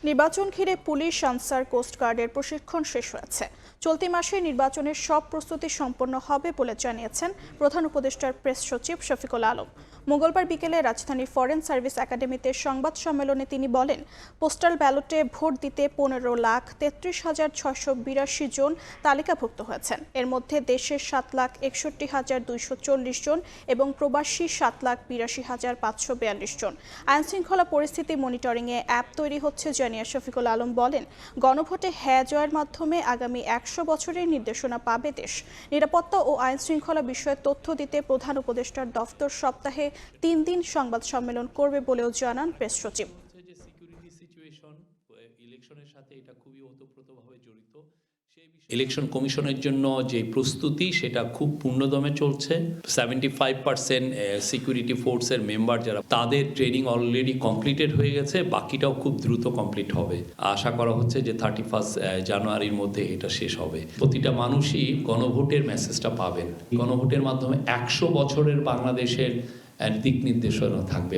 নির্বাচন ঘিরে police, answer, কোস্টগার্ডের প্রশিক্ষণ শেষ হয়েছে। চলতি মাসে নির্বাচনের সব প্রস্তুতি সম্পন্ন হবে বলে জানিয়েছেন প্রধান উপদেষ্টার প্রেস সচিব শফিকুল আলম। মঙ্গলবার বিকেলে রাজধানীর ফরেন সার্ভিস একাডেমিতে সংবাদ সম্মেলনে তিনি বলেন, পোস্টাল ব্যালটে ভোট দিতে 15,33,682 জন তালিকাভুক্ত হয়েছেন। এর মধ্যে দেশের 7,61,240 জন এবং প্রবাসী 7,82,542 জন। আইনশৃঙ্খলা পরিস্থিতি মনিটরিংয়ে অ্যাপ তৈরি হচ্ছে জানিয়ে শফিকুল আলম বলেন, গণভোটে হ্যাঁ জয়ের মাধ্যমে আগামী 100 বছরের নির্দেশনা পাবে দেশ। নিরাপত্তা ও আইনশৃঙ্খলা বিষয়ে তথ্য দিতে প্রধান উপদেষ্টার দফতর সপ্তাহে 3 দিন সংবাদ সম্মেলন করবে বলেও জানান প্রেস সচিব। ইলেকশন কমিশনের জন্য যে প্রস্তুতি সেটা খুব পূর্ণদমে চলছে। 75% সিকিউরিটি ফোর্সের মেম্বার যারা, তাদের ট্রেনিং অলরেডি কমপ্লিটেড হয়ে গেছে, বাকিটাও খুব দ্রুত কমপ্লিট হবে। আশা করা হচ্ছে যে 31 জানুয়ারির মধ্যে এটা শেষ হবে। প্রতিটা মানুষই গণভোটের মেসেজটা পাবেন। গণভোটের মাধ্যমে 100 বছরের বাংলাদেশের দিক নির্দেশনা থাকবে।